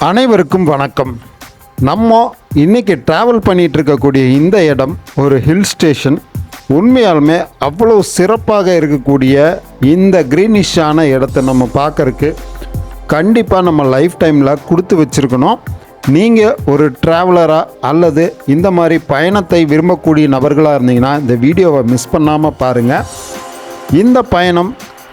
அனைவருக்கும் வணக்கம். நம்ம இன்றைக்கி ட்ராவல் பண்ணிகிட்டு இருக்கக்கூடிய இந்த இடம் ஒரு ஹில் ஸ்டேஷன். உண்மையாலுமே அவ்வளோ சிறப்பாக இருக்கக்கூடிய இந்த க்ரீனிஷான இடத்த நம்ம பார்க்கறக்கு கண்டிப்பாக நம்ம லைஃப் டைமில் கொடுத்து வச்சுருக்கணும். நீங்கள் ஒரு ட்ராவலராக அல்லது இந்த மாதிரி பயணத்தை விரும்பக்கூடிய நபர்களாக இருந்தீங்கன்னா இந்த வீடியோவை மிஸ் பண்ணாமல் பாருங்கள். இந்த பயணம்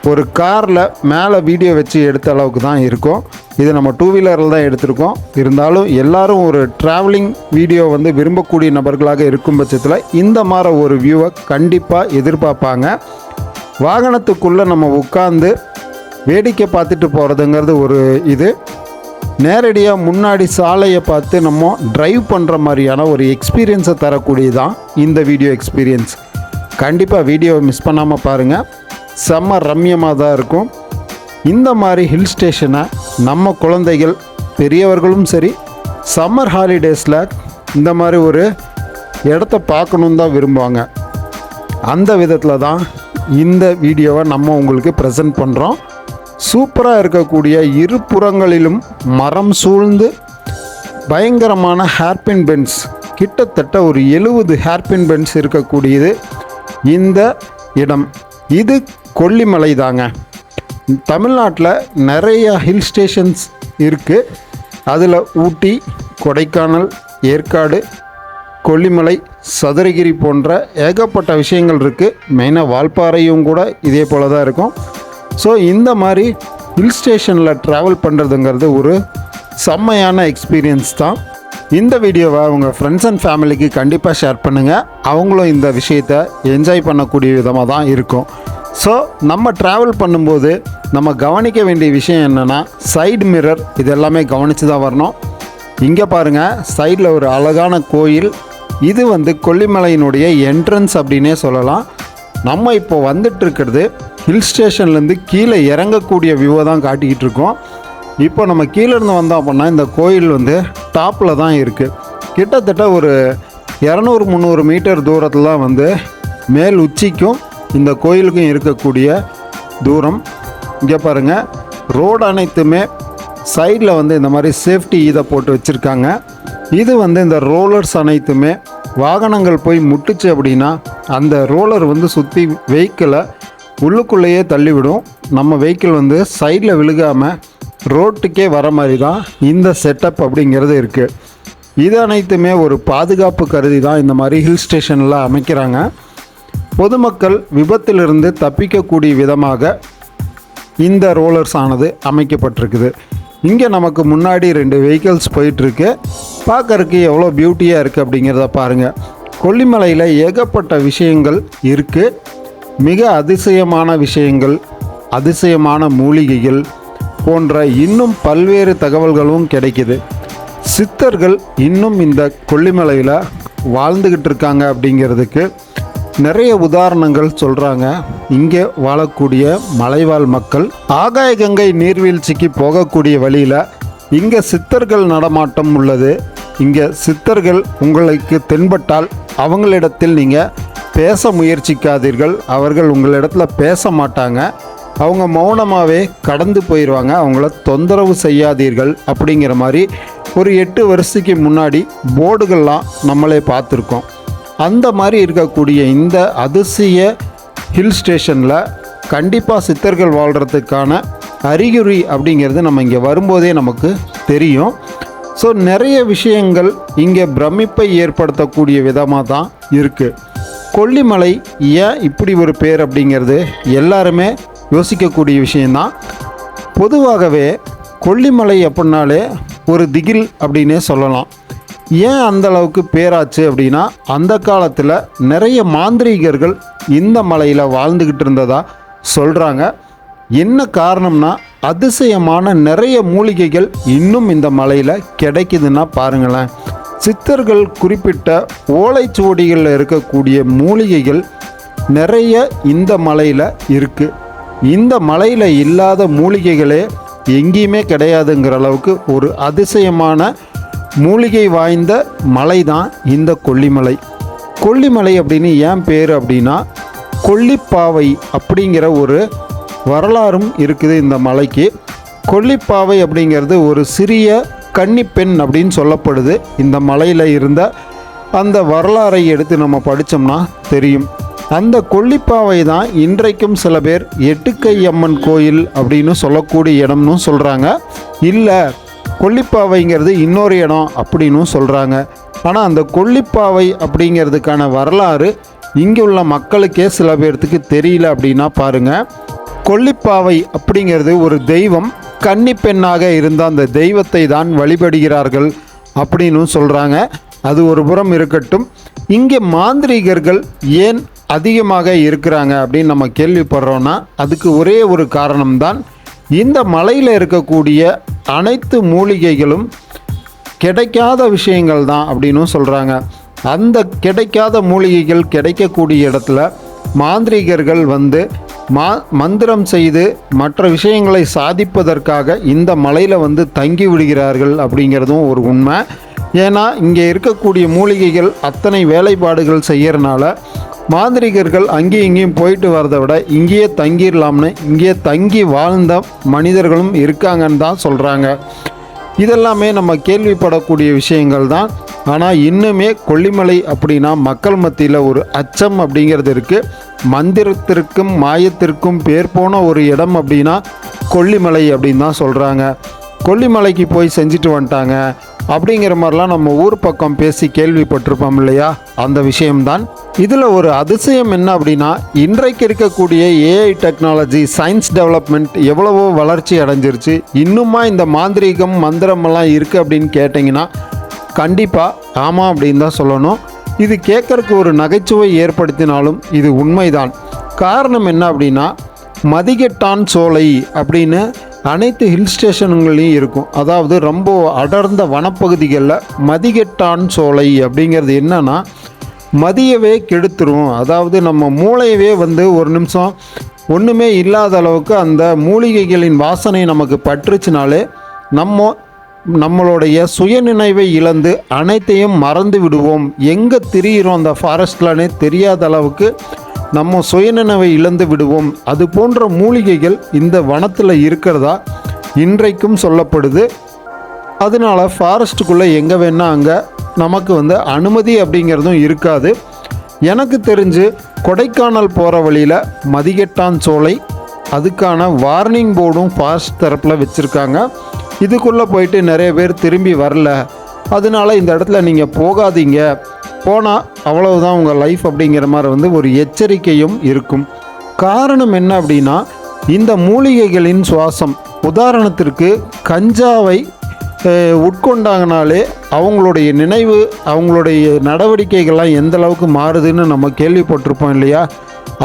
ஒரு காரில் மேலே வீடியோ வச்சு எடுத்த அளவுக்கு தான் இருக்கும். இது நம்ம டூ வீலரில் தான் எடுத்திருக்கோம். இருந்தாலும் எல்லோரும் ஒரு ட்ராவலிங் வீடியோ விரும்பக்கூடிய நபர்களாக இருக்கும் பட்சத்தில் இந்த மாதிரி ஒரு வியூவை கண்டிப்பாக எதிர்பார்ப்பாங்க. வாகனத்துக்குள்ளே நம்ம உட்காந்து வேடிக்கை பார்த்துட்டு போகிறதுங்கிறது ஒரு இது. நேரடியாக முன்னாடி சாலையை பார்த்து நம்ம ட்ரைவ் பண்ணுற மாதிரியான ஒரு எக்ஸ்பீரியன்ஸை தரக்கூடியதான் இந்த வீடியோ எக்ஸ்பீரியன்ஸ். கண்டிப்பாக வீடியோவை மிஸ் பண்ணாமல் பாருங்கள். செம்ம ரம்யமாக தான் இருக்கும். இந்த மாதிரி ஹில் ஸ்டேஷனை நம்ம குழந்தைகள் பெரியவர்களும் சரி சம்மர் ஹாலிடேஸில் இந்த மாதிரி ஒரு இடத்த பார்க்கணுன்னு தான் விரும்புவாங்க. அந்த விதத்தில் தான் இந்த வீடியோவை நம்ம உங்களுக்கு ப்ரெசென்ட் பண்ணுறோம். சூப்பராக இருக்கக்கூடிய இருபுறங்களிலும் மரம் சூழ்ந்து பயங்கரமான ஹேர்பின் பென்ஸ், கிட்டத்தட்ட ஒரு 70 ஹேர்பின் பென்ஸ் இருக்கக்கூடியது இந்த இடம். இது கொல்லிமலை தாங்க. தமிழ்நாட்டில் நிறைய ஹில் ஸ்டேஷன்ஸ் இருக்குது. அதில் ஊட்டி, கொடைக்கானல், ஏற்காடு, கொல்லிமலை, சதுரகிரி போன்ற ஏகப்பட்ட விஷயங்கள் இருக்குது. மெயினாக வால்பாறையும் கூட இதே போல் தான் இருக்கும். ஸோ இந்த மாதிரி ஹில் ஸ்டேஷனில் ட்ராவல் பண்ணுறதுங்கிறது ஒரு செம்மையான எக்ஸ்பீரியன்ஸ் தான். இந்த வீடியோவை உங்கள் ஃப்ரெண்ட்ஸ் அண்ட் ஃபேமிலிக்கு கண்டிப்பாக ஷேர் பண்ணுங்கள். அவங்களும் இந்த விஷயத்தை என்ஜாய் பண்ணக்கூடிய விதமாக தான் இருக்கும். ஸோ நம்ம ட்ராவல் பண்ணும்போது நம்ம கவனிக்க வேண்டிய விஷயம் என்னென்னா சைடு மிரர் இது எல்லாமே கவனித்து தான் வரணும். இங்கே பாருங்கள், சைடில் ஒரு அழகான கோயில். இது கொல்லிமலையினுடைய என்ட்ரன்ஸ் அப்படின்னே சொல்லலாம். நம்ம இப்போ வந்துட்டுருக்கிறது ஹில் ஸ்டேஷன்லேருந்து கீழே இறங்கக்கூடிய வியூவை தான் காட்டிக்கிட்டு இருக்கோம். இப்போ நம்ம கீழேருந்து வந்தோம் அப்படின்னா இந்த கோயில் டாப்பில் தான் இருக்குது. கிட்டத்தட்ட ஒரு 200-300 மீட்டர் தூரத்தில் தான் மேல் உச்சிக்கும் இந்த கோயிலுக்கும் இருக்கக்கூடிய தூரம். இங்கே பாருங்கள், ரோடு அனைத்துமே சைடில் இந்த மாதிரி சேஃப்டி இதை போட்டு வச்சுருக்காங்க. இது இந்த ரோலர்ஸ் அனைத்துமே வாகனங்கள் போய் முட்டுச்சு அப்படின்னா அந்த ரோலர் சுற்றி வெஹிக்கிளை உள்ளுக்குள்ளேயே தள்ளிவிடும். நம்ம வெஹிக்கிள் சைடில் விழுகாமல் ரோட்டுக்கே வர மாதிரி தான் இந்த செட்டப் அப்படிங்கிறது இருக்குது. இது அனைத்துமே ஒரு பாதுகாப்பு கருதி தான் இந்த மாதிரி ஹில் ஸ்டேஷனில் அமைக்கிறாங்க. பொதுமக்கள் விபத்திலிருந்து தப்பிக்கக்கூடிய விதமாக இந்த ரோலர்ஸ் ஆனது அமைக்கப்பட்டிருக்குது. இங்கே நமக்கு முன்னாடி 2 வெஹிக்கிள்ஸ் போயிட்டுருக்கு. பார்க்கறதுக்கு எவ்வளோ பியூட்டியாக இருக்குது அப்படிங்கிறத பாருங்கள். கொல்லிமலையில் ஏகப்பட்ட விஷயங்கள் இருக்குது. மிக அதிசயமான விஷயங்கள், அதிசயமான மூலிகைகள் போன்ற இன்னும் பல்வேறு தகவல்களும் கிடைக்குது. சித்தர்கள் இன்னும் இந்த கொல்லிமலையில் வாழ்ந்துக்கிட்டு இருக்காங்க அப்படிங்கிறதுக்கு நிறைய உதாரணங்கள் சொல்கிறாங்க. இங்கே வாழக்கூடிய மலைவாழ் மக்கள் ஆகாய கங்கை நீர்வீழ்ச்சிக்கு போகக்கூடிய வழியில் இங்கே சித்தர்கள் நடமாட்டம் உள்ளது. இங்கே சித்தர்கள் உங்களுக்கு தென்பட்டால் அவங்களிடத்தில் நீங்கள் பேச முயற்சிக்காதீர்கள். அவர்கள் உங்களிடத்தில் பேச மாட்டாங்க. அவங்க மௌனமாகவே கடந்து போயிடுவாங்க. அவங்கள தொந்தரவு செய்யாதீர்கள் அப்படிங்கிற மாதிரி ஒரு 8 வருஷத்துக்கு முன்னாடி போர்டுகள்லாம் நம்மளே பார்த்துருக்கோம். அந்த மாதிரி இருக்கக்கூடிய இந்த அதிசய ஹில் ஸ்டேஷனில் கண்டிப்பாக சித்தர்கள் வாழ்கிறதுக்கான அறிகுறி அப்படிங்கிறது நம்ம இங்கே வரும்போதே நமக்கு தெரியும். ஸோ நிறைய விஷயங்கள் இங்கே பிரமிப்பை ஏற்படுத்தக்கூடிய விதமாக தான் இருக்குது. கொல்லிமலை ஏன் இப்படி ஒரு பேர் அப்படிங்கிறது எல்லாருமே யோசிக்கக்கூடிய விஷயந்தான். பொதுவாகவே கொல்லிமலை அப்படின்னாலே ஒரு திகில் அப்படின்னே சொல்லலாம். ஏன் அந்தளவுக்கு பேராச்சு அப்படின்னா அந்த காலத்தில் நிறைய மாந்திரீகர்கள் இந்த மலையில் வாழ்ந்துக்கிட்டு இருந்ததா சொல்கிறாங்க. என்ன காரணம்னா அதிசயமான நிறைய மூலிகைகள் இன்னும் இந்த மலையில் கிடைக்குதுன்னா பாருங்களேன். சித்தர்கள் குறிப்பிட்ட ஓலைச்சுவடிகளில் இருக்கக்கூடிய மூலிகைகள் நிறைய இந்த மலையில் இருக்குது. இந்த மலையில் இல்லாத மூலிகைகளே எங்கேயுமே கிடையாதுங்கிற அளவுக்கு ஒரு அதிசயமான மூலிகை வாய்ந்த மலை தான் இந்த கொல்லிமலை. கொல்லிமலை அப்படின்னு ஏன் பேர் அப்படின்னா கொல்லிப்பாவை அப்படிங்கிற ஒரு வரலாறும் இருக்குது இந்த மலைக்கு. கொல்லிப்பாவை அப்படிங்கிறது ஒரு சிறிய கன்னிப்பெண் அப்படின்னு சொல்லப்படுது. இந்த மலையில் இருந்த அந்த வரலாறை எடுத்து நம்ம படித்தோம்னா தெரியும். அந்த கொல்லிப்பாவை தான் இன்றைக்கும் சில பேர் எட்டுக்கை அம்மன் கோயில் அப்படின்னு சொல்லக்கூடிய இடம்னு சொல்கிறாங்க. இல்லை, கொல்லிப்பாவைங்கிறது இன்னொரு இடம் அப்படின்னு சொல்கிறாங்க. ஆனால் அந்த கொல்லிப்பாவை அப்படிங்கிறதுக்கான வரலாறு இங்கே உள்ள மக்களுக்கே சில பேர்த்துக்கு தெரியல அப்படின்னா பாருங்கள். கொல்லிப்பாவை அப்படிங்கிறது ஒரு தெய்வம், கன்னிப்பெண்ணாக இருந்த அந்த தெய்வத்தை தான் வழிபடுகிறார்கள் அப்படின்னு சொல்கிறாங்க. அது ஒரு புறம் இருக்கட்டும், இங்கே மாந்திரீகர்கள் ஏன் அதிகமாக இருக்கிறாங்க அப்படின்னு நம்ம கேள்விப்படுறோன்னா அதுக்கு ஒரே ஒரு காரணம்தான், இந்த மலையில் இருக்கக்கூடிய அனைத்து மூலிகைகளும் கிடைக்காத விஷயங்கள் தான் அப்படின்னு சொல்கிறாங்க. அந்த கிடைக்காத மூலிகைகள் கிடைக்கக்கூடிய இடத்துல மாந்திரீகர்கள் வந்து மந்திரம் செய்து மற்ற விஷயங்களை சாதிப்பதற்காக இந்த மலையில் வந்து தங்கி விடுகிறார்கள் அப்படிங்கிறதும் ஒரு உண்மை. ஏன்னா இங்கே இருக்கக்கூடிய மூலிகைகள் அத்தனை வேலைப்பாடுகள் செய்கிறனால மாந்திரிகர்கள் அங்கேயும் இங்கேயும் போயிட்டு வரதை விட இங்கேயே தங்கிடலாம்னு இங்கேயே தங்கி வாழ்ந்த மனிதர்களும் இருக்காங்கன்னு தான் சொல்கிறாங்க. இதெல்லாமே நம்ம கேள்விப்படக்கூடிய விஷயங்கள் தான். ஆனால் இன்னுமே கொல்லிமலை அப்படின்னா மக்கள் மத்தியில் ஒரு அச்சம் அப்படிங்கிறது இருக்குது. மந்திரத்திற்கும் மாயத்திற்கும் பேர் போன ஒரு இடம் அப்படின்னா கொல்லிமலை அப்படின்னு தான் சொல்கிறாங்க. கொல்லிமலைக்கு போய் செஞ்சுட்டு வந்துட்டாங்க அப்படிங்கிற மாதிரிலாம் நம்ம ஊர் பக்கம் பேசி கேள்விப்பட்டிருப்போம் இல்லையா, அந்த விஷயம்தான். இதில் ஒரு அதிசயம் என்ன அப்படின்னா, இன்றைக்கு இருக்கக்கூடிய ஏஐ டெக்னாலஜி, சயின்ஸ் டெவலப்மெண்ட் எவ்வளவோ வளர்ச்சி அடைஞ்சிருச்சு. இன்னுமா இந்த மாந்திரீகம் மந்திரமெல்லாம் இருக்குது அப்படின்னு கேட்டிங்கன்னா கண்டிப்பாக ஆமாம் அப்படின்னு தான் சொல்லணும். இது கேட்குறக்கு ஒரு நகைச்சுவை ஏற்படுத்தினாலும் இது உண்மைதான். காரணம் என்ன அப்படின்னா, மதிகெட்டான் சோலை அப்படின்னு அனைத்து ஹில் ஸ்டேஷனுங்களையும் இருக்கும். அதாவது ரொம்ப அடர்ந்த வனப்பகுதிகளில் மதிகெட்டான் சோலை அப்படிங்கிறது என்னன்னா, மதியவே கெடுத்துரும். அதாவது நம்ம மூளையவே வந்து ஒரு நிமிஷம் ஒன்றுமே இல்லாத அளவுக்கு அந்த மூலிகைகளின் வாசனை நமக்கு பற்றுச்சுனாலே நம்மளுடைய சுயநினைவை இழந்து அனைத்தையும் மறந்து விடுவோம். எங்கே திரியிறோம் அந்த ஃபாரஸ்ட்லனே தெரியாத அளவுக்கு நம்ம சுயநினைவை இழந்து விடுவோம். அது போன்ற மூலிகைகள் இந்த வனத்தில் இருக்கிறதா இன்றைக்கும் சொல்லப்படுது. அதனால் ஃபாரஸ்ட்டுக்குள்ளே எங்கே வேணால் அங்கே நமக்கு வந்து அனுமதி அப்படிங்கிறதும் இருக்காது. எனக்கு தெரிஞ்சு கொடைக்கானல் போகிற வழியில் மதிகெட்டான் சோலை, அதுக்கான வார்னிங் போர்டும் ஃபாரஸ்ட் தரப்பில் வச்சுருக்காங்க. இதுக்குள்ளே போயிட்டு நிறைய பேர் திரும்பி வரல, அதனால இந்த இடத்துல நீங்கள் போகாதீங்க, போனால் அவ்வளவுதான் உங்கள் லைஃப் அப்படிங்கிற மாதிரி வந்து ஒரு எச்சரிக்கையும் இருக்கும். காரணம் என்ன அப்படின்னா, இந்த மூலிகைகளின் சுவாசம், உதாரணத்திற்கு கஞ்சாவை உட்கொண்டாங்கனாலே அவங்களுடைய நினைவு, அவங்களுடைய நடவடிக்கைகள்லாம் எந்த அளவுக்கு மாறுதுன்னு நம்ம கேள்விப்பட்டிருப்போம் இல்லையா.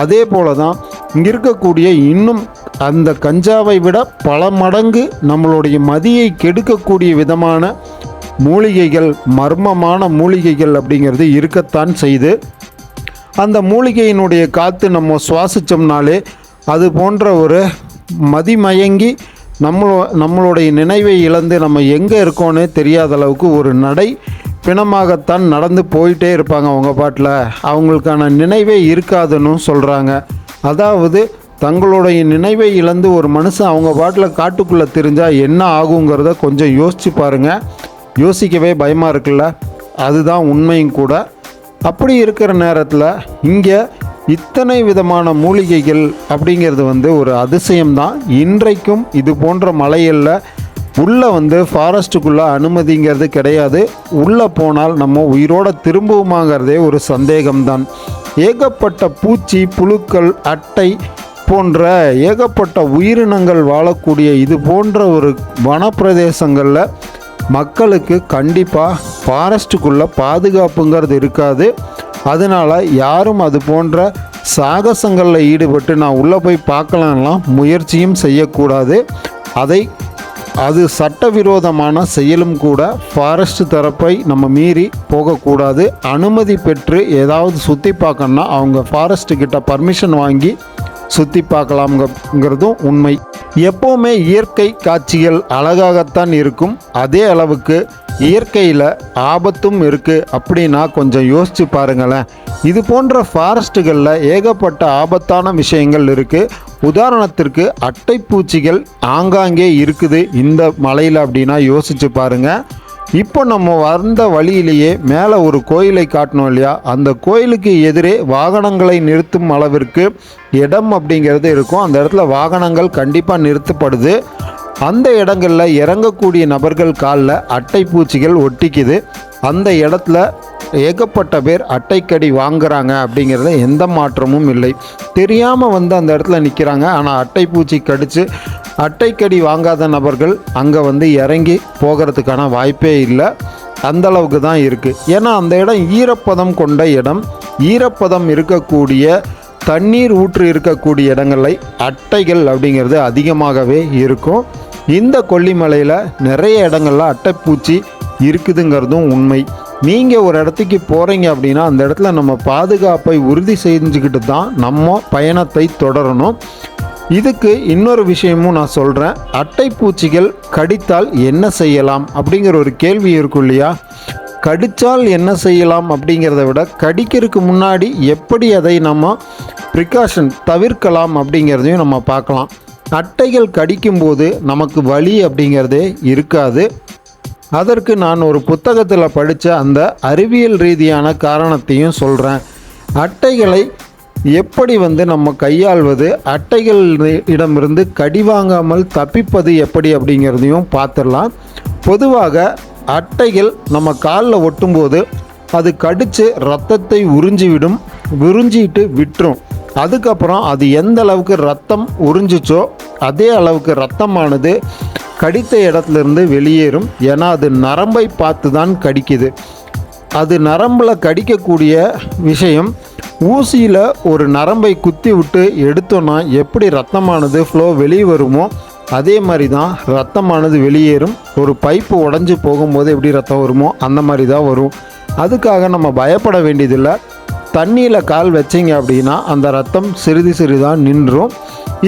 அதே போல தான் இங்கே இருக்கக்கூடிய இன்னும் அந்த கஞ்சாவை விட பல மடங்கு நம்மளுடைய மதியை கெடுக்கக்கூடிய விதமான மூலிகைகள், மர்மமான மூலிகைகள் அப்படிங்கிறது இருக்கத்தான் செய்து. அந்த மூலிகையினுடைய காற்று நம்ம சுவாசித்தோம்னாலே அது போன்ற ஒரு மதிமயங்கி நம்மளுடைய நினைவை இழந்து நம்ம எங்கே இருக்கோன்னே தெரியாத அளவுக்கு ஒரு நடை பிணமாகத்தான் நடந்து போயிட்டே இருப்பாங்க அவங்க பாட்டில். அவங்களுக்கான நினைவே இருக்காதுன்னு சொல்கிறாங்க. அதாவது தங்களுடைய நினைவை இழந்து ஒரு மனுஷன் அவங்க பாட்டில் காட்டுக்குள்ளே தெரிஞ்சால் என்ன ஆகுங்கிறத கொஞ்சம் யோசித்து பாருங்கள். யோசிக்கவே பயமாக இருக்குல்ல, அதுதான் உண்மையும் கூட. அப்படி இருக்கிற நேரத்தில் இங்கே இத்தனை விதமான மூலிகைகள் அப்படிங்கிறது வந்து ஒரு அதிசயம்தான். இன்றைக்கும் இது போன்ற மலைகளில் உள்ளே வந்து ஃபாரஸ்ட்டுக்குள்ளே அனுமதிங்கிறது கிடையாது. உள்ளே போனால் நம்ம உயிரோடு திரும்புவோமாங்கிறதே ஒரு சந்தேகம்தான். ஏகப்பட்ட பூச்சி, புழுக்கள், அட்டை போன்ற ஏகப்பட்ட உயிரினங்கள் வாழக்கூடிய இது போன்ற ஒரு வனப்பிரதேசங்களில் மக்களுக்கு கண்டிப்பாக ஃபாரஸ்ட்டுக்குள்ளே பாதுகாப்புங்கிறது இருக்காது. அதனால் யாரும் அது போன்ற சாகசங்களில் ஈடுபட்டு நான் உள்ளே போய் பார்க்கலாம்லாம் முயற்சியும் செய்யக்கூடாது. அது சட்டவிரோதமான செயலும் கூட. ஃபாரஸ்ட் தரப்பை நம்ம மீறி போகக்கூடாது. அனுமதி பெற்று ஏதாவது சுற்றி பார்க்கணுன்னா அவங்க ஃபாரஸ்ட்டுக்கிட்ட பர்மிஷன் வாங்கி சுற்றி பார்க்கலாம்ங்கிறதும் உண்மை. எப்போவுமே இயற்கை காட்சிகள் அழகாகத்தான் இருக்கும், அதே அளவுக்கு இயற்கையில் ஆபத்தும் இருக்குது. அப்படின்னா கொஞ்சம் யோசித்து பாருங்களேன். இது போன்ற ஃபாரஸ்ட்டுகளில் ஏகப்பட்ட ஆபத்தான விஷயங்கள் இருக்குது. உதாரணத்திற்கு அட்டைப்பூச்சிகள் ஆங்காங்கே இருக்குது இந்த மலையில் அப்படின்னா யோசிச்சு பாருங்க. இப்போ நம்ம வந்த வழியிலேயே மேலே ஒரு கோயிலை காட்டணும் இல்லையா, அந்த கோயிலுக்கு எதிரே வாகனங்களை நிறுத்தும் அளவிற்கு இடம் அப்படிங்கிறது இருக்கும். அந்த இடத்துல வாகனங்கள் கண்டிப்பாக நிறுத்தப்படுது. அந்த இடங்களில் இறங்கக்கூடிய நபர்கள் காலில் அட்டைப்பூச்சிகள் ஒட்டிக்குது. அந்த இடத்துல ஏகப்பட்ட பேர் அட்டைக்கடி வாங்குறாங்க அப்படிங்கிறத எந்த மாற்றமும் இல்லை. தெரியாமல் வந்து அந்த இடத்துல நிற்கிறாங்க. ஆனால் அட்டைப்பூச்சி கடித்து அட்டைக்கடி வாங்காத நபர்கள் அங்கே வந்து இறங்கி போகிறதுக்கான வாய்ப்பே இல்லை. அந்தளவுக்கு தான் இருக்குது. ஏன்னா அந்த இடம் ஈரப்பதம் கொண்ட இடம். ஈரப்பதம் இருக்கக்கூடிய தண்ணீர் ஊற்று இருக்கக்கூடிய இடங்களில் அட்டைகள் அப்படிங்கிறது அதிகமாகவே இருக்கும். இந்த கொல்லிமலையில் நிறைய இடங்களில் அட்டைப்பூச்சி இருக்குதுங்கிறதும் உண்மை. நீங்கள் ஒரு இடத்துக்கு போகிறீங்க அப்படின்னா அந்த இடத்துல நம்ம பாதுகாப்பை உறுதி செஞ்சுக்கிட்டு தான் நம்ம பயணத்தை தொடரணும். இதுக்கு இன்னொரு விஷயமும் நான் சொல்கிறேன். அட்டைப்பூச்சிகள் கடித்தால் என்ன செய்யலாம் அப்படிங்கிற ஒரு கேள்வி இருக்கும் இல்லையா. கடித்தால் என்ன செய்யலாம் அப்படிங்கிறத விட கடிக்கிறதுக்கு முன்னாடி எப்படி அதை நம்ம ப்ரிகாஷன் தவிர்க்கலாம் அப்படிங்கிறதையும் நம்ம பார்க்கலாம். அட்டைகள் கடிக்கும்போது நமக்கு வலி அப்படிங்கிறதே இருக்காது. அதற்கு நான் ஒரு புத்தகத்தில் படித்த அந்த அறிவியல் ரீதியான காரணத்தையும் சொல்கிறேன். அட்டைகளை எப்படி வந்து நம்ம கையாள்வது, அட்டைகள் இடமிருந்து கடி வாங்காமல் தப்பிப்பது எப்படி அப்படிங்கிறதையும் பார்த்துடலாம். பொதுவாக அட்டைகள் நம்ம காலில் ஒட்டும்போது அது கடித்து ரத்தத்தை உறிஞ்சிட்டு விட்டுரும். அதுக்கப்புறம் அது எந்த அளவுக்கு ரத்தம் உறிஞ்சிச்சோ அதே அளவுக்கு ரத்தமானது கடித்த இடத்துலேருந்து வெளியேறும். ஏன்னா அது நரம்பை பார்த்து தான் கடிக்குது. அது நரம்பில் கடிக்கக்கூடிய விஷயம். ஊசியில் ஒரு நரம்பை குத்தி விட்டு எடுத்தோன்னா எப்படி ரத்தமானது ஃப்ளோ வெளியே வருமோ அதே மாதிரி தான் ரத்தமானது வெளியேறும். ஒரு பைப்பு உடஞ்சி போகும்போது எப்படி ரத்தம் வருமோ அந்த மாதிரி தான் வரும். அதுக்காக நம்ம பயப்பட வேண்டியதில்லை. தண்ணியில் கால் வச்சிங்க அப்படின்னா அந்த ரத்தம் சிறிதாக நின்றும்.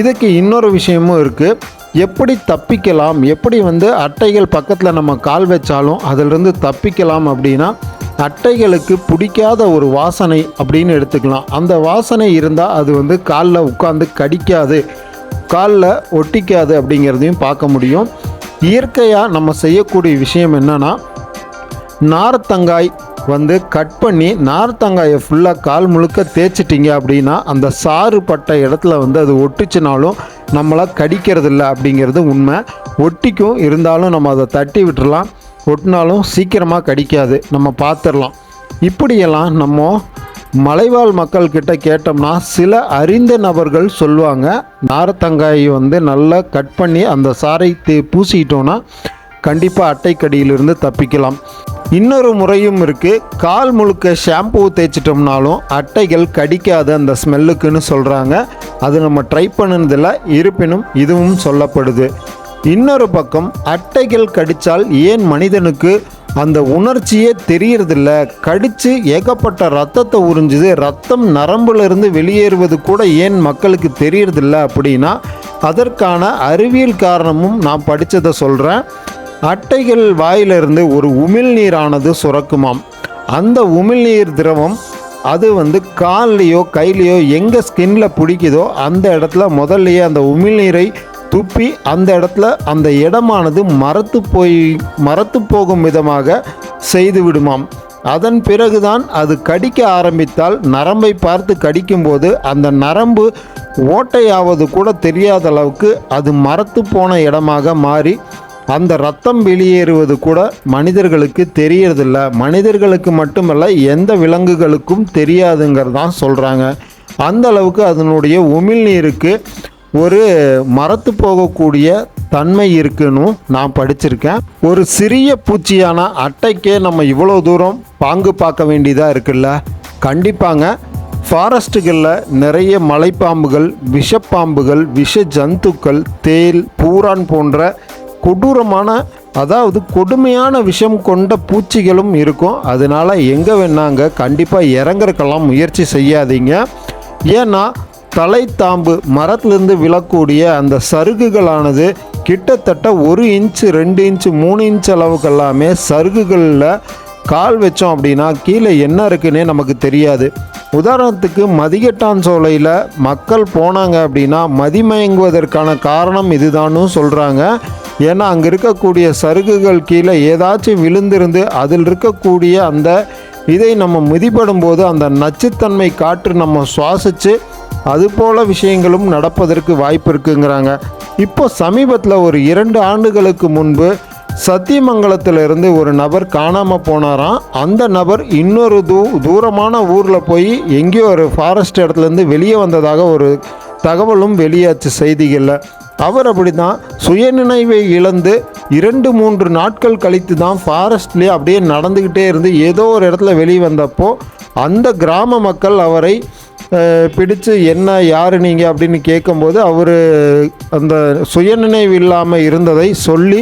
இதுக்கு இன்னொரு விஷயமும் இருக்குது. எப்படி தப்பிக்கலாம், எப்படி வந்து அட்டைகள் பக்கத்தில் நம்ம கால் வச்சாலும் அதிலிருந்து தப்பிக்கலாம் அப்படின்னா அட்டைகளுக்கு பிடிக்காத ஒரு வாசனை அப்படின்னு எடுத்துக்கலாம். அந்த வாசனை இருந்தால் அது வந்து காலில் உட்காந்து கடிக்காது, காலில் ஒட்டிக்காது அப்படிங்கிறதையும் பார்க்க முடியும். இயற்கையாக நம்ம செய்யக்கூடிய விஷயம் என்னென்னா, நார்த்தங்காய் வந்து கட் பண்ணி நார்த்தங்காயை ஃபுல்லாக கால் முழுக்க தேய்ச்சிட்டிங்க அப்படின்னா அந்த சாறு பட்ட இடத்துல வந்து அது ஒட்டிச்சினாலும் நம்மளை கடிக்கிறதில்ல அப்படிங்கிறது உண்மை. ஒட்டிக்கும், இருந்தாலும் நம்ம அதை தட்டி விட்டுறலாம். ஒட்டினாலும் சீக்கிரமாக கடிக்காது, நம்ம பார்த்துடலாம். இப்படியெல்லாம் நம்ம மலைவாழ் மக்கள்கிட்ட கேட்டோம்னா சில அறிந்த நபர்கள் சொல்லுவாங்க, நார்த்தங்காயை வந்து நல்லா கட் பண்ணி அந்த சாறை பூசிக்கிட்டோன்னா கண்டிப்பாக அட்டைக்கடியிலிருந்து தப்பிக்கலாம். இன்னொரு முறையும் இருக்குது. கால் முழுக்க ஷாம்பூ தேய்ச்சிட்டோம்னாலும் அட்டைகள் கடிக்காது அந்த ஸ்மெல்லுக்குன்னு சொல்கிறாங்க. அது நம்ம ட்ரை பண்ணதில்லை, இருப்பினும் இதுவும் சொல்லப்படுது. இன்னொரு பக்கம் அட்டைகள் கடித்தால் ஏன் மனிதனுக்கு அந்த உணர்ச்சியே தெரியறதில்ல, கடித்து ஏகப்பட்ட ரத்தத்தை உறிஞ்சுது, ரத்தம் நரம்புலேருந்து வெளியேறுவது கூட ஏன் மக்களுக்கு தெரியறதில்ல அப்படின்னா அதற்கான அறிவியல் காரணமும் நான் படித்ததை சொல்கிறேன். அட்டைகள் வாயிலிருந்து ஒரு உமிழ்நீரானது சுரக்குமாம். அந்த உமிழ்நீர் திரவம் அது வந்து கால்லையோ கையிலையோ எங்கே ஸ்கின்ல பிடிக்குதோ அந்த இடத்துல முதல்லையே அந்த உமிழ்நீரை துப்பி அந்த இடத்துல அந்த இடமானது மரத்து போகும் விதமாக செய்து விடுமாம். அதன் பிறகுதான் அது கடிக்க ஆரம்பித்தால் நரம்பை பார்த்து கடிக்கும்போது அந்த நரம்பு ஓட்டையாவது கூட தெரியாத அளவுக்கு அது மரத்து போன இடமாக மாறி அந்த ரத்தம் வெளியேறுவது கூட மனிதர்களுக்கு தெரியறதில்ல. மனிதர்களுக்கு மட்டுமல்ல, எந்த விலங்குகளுக்கும் தெரியாதுங்கிறதான் சொல்கிறாங்க. அந்த அளவுக்கு அதனுடைய உமிழ்நீருக்கு ஒரு மரத்து போகக்கூடிய தன்மை இருக்குன்னு நான் படிச்சிருக்கேன். ஒரு சிறிய பூச்சியான அட்டைக்கே நம்ம இவ்வளோ தூரம் பாங்கு பார்க்க வேண்டியதாக இருக்குல்ல. கண்டிப்பாங்க. ஃபாரஸ்ட்டுகளில் நிறைய மலைப்பாம்புகள், விஷப்பாம்புகள், விஷ ஜந்துக்கள், தேல், பூரான் போன்ற கொடூரமான, அதாவது கொடுமையான விஷம் கொண்ட பூச்சிகளும் இருக்கும். அதனால் எங்கே வேணாங்க கண்டிப்பாக இறங்குறக்கெல்லாம் முயற்சி செய்யாதீங்க. ஏன்னா தலைத்தாம்பு மரத்துலேருந்து விழக்கூடிய அந்த சருகுகளானது கிட்டத்தட்ட 1 இன்ச் 2 இன்ச் 3 இன்ச் அளவுக்கு எல்லாமே சருகுகளில் கால் வச்சோம் அப்படின்னா கீழே என்ன இருக்குன்னே நமக்கு தெரியாது. உதாரணத்துக்கு மதிகட்டான் சோலையில் மக்கள் போனாங்க அப்படின்னா மதிமயங்குவதற்கான காரணம் இதுதான்னு சொல்கிறாங்க. ஏன்னா அங்கே இருக்கக்கூடிய சருகுகள் கீழே ஏதாச்சும் விழுந்திருந்து அதில் இருக்கக்கூடிய அந்த இதை நம்ம மிதிப்படும் போது அந்த நச்சுத்தன்மை காற்று நம்ம சுவாசித்து அதுபோல் விஷயங்களும் நடப்பதற்கு வாய்ப்பு இருக்குங்கிறாங்க. இப்போ சமீபத்தில் ஒரு 2 ஆண்டுகளுக்கு முன்பு சத்தியமங்கலத்திலிருந்து ஒரு நபர் காணாமல் போனாராம். அந்த நபர் இன்னொரு தூரமான ஊரில் போய் எங்கேயோ ஒரு ஃபாரஸ்ட் இடத்துலேருந்து வெளியே வந்ததாக ஒரு தகவலும் வெளியாச்சு செய்திகளில். அவர் அப்படி தான் சுயநினைவை இழந்து 2-3 நாட்கள் கழித்து தான் ஃபாரஸ்ட்லேயே அப்படியே நடந்துக்கிட்டே இருந்து ஏதோ ஒரு இடத்துல வெளியே வந்தப்போ அந்த கிராம மக்கள் அவரை பிடிச்சு என்ன யார் நீங்கள் அப்படின்னு கேட்கும்போது அவர் அந்த சுயநினைவு இல்லாமல் இருந்ததை சொல்லி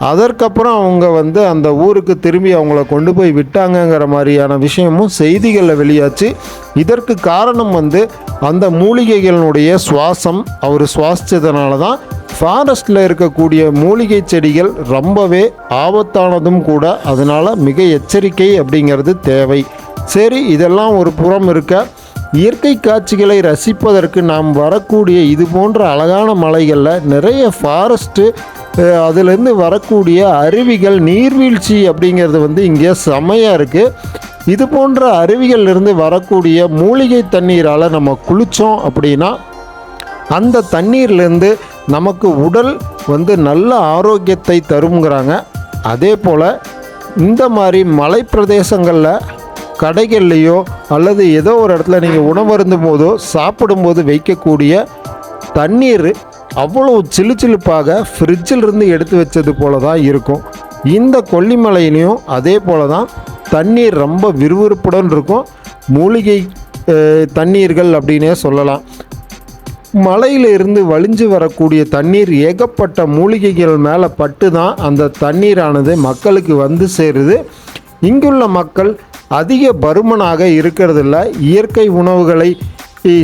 அதற்கப்புறம் அவங்க அந்த ஊருக்கு திரும்பி அவங்கள கொண்டு போய் விட்டாங்கங்கிற மாதிரியான விஷயமும் செய்திகளில் வெளியாச்சு. இதற்கு காரணம் அந்த மூலிகைகளினுடைய சுவாசம் அவர் சுவாசித்ததுனால தான். ஃபாரஸ்ட்டில் இருக்கக்கூடிய மூலிகை செடிகள் ரொம்பவே ஆபத்தானதும் கூட, அதனால் மிக எச்சரிக்கை அப்படிங்கிறது தேவை. சரி, இதெல்லாம் ஒரு புறம் இருக்க, இயற்கை காட்சிகளை ரசிப்பதற்கு நாம் வரக்கூடிய இது போன்ற அழகான மலைகளில் நிறைய ஃபாரஸ்ட்டு அதிலேருந்து வரக்கூடிய அருவிகள் நீர்வீழ்ச்சி அப்படிங்கிறது இங்கே செமையாக இருக்குது. இது போன்ற அருவிகளிலிருந்து வரக்கூடிய மூலிகை தண்ணீரால் நம்ம குளித்தோம் அப்படின்னா அந்த தண்ணீர்லேருந்து நமக்கு உடல் நல்ல ஆரோக்கியத்தை தருங்கிறாங்க. அதே போல் இந்த மாதிரி மலை பிரதேசங்களில் கடைகள்லையோ அல்லது ஏதோ ஒரு இடத்துல நீங்கள் உணவருந்தும் போதோ சாப்பிடும்போது வைக்கக்கூடிய தண்ணீர் அவ்வளோ சிலுச்சிலுப்பாக ஃப்ரிட்ஜிலிருந்து எடுத்து வச்சது போல தான் இருக்கும். இந்த கொல்லிமலையிலையும் அதே போல தான் தண்ணீர் ரொம்ப விறுவிறுப்புடன் இருக்கும். மூலிகை தண்ணீர்கள் அப்படின்னே சொல்லலாம். மலையிலிருந்து வழிஞ்சு வரக்கூடிய தண்ணீர் ஏகப்பட்ட மூலிகைகள் மேலே பட்டு தான் அந்த தண்ணீரானது மக்களுக்கு வந்து சேருது. இங்குள்ள மக்கள் அதிக பருமனாக இருக்கிறதில்ல. இயற்கை உணவுகளை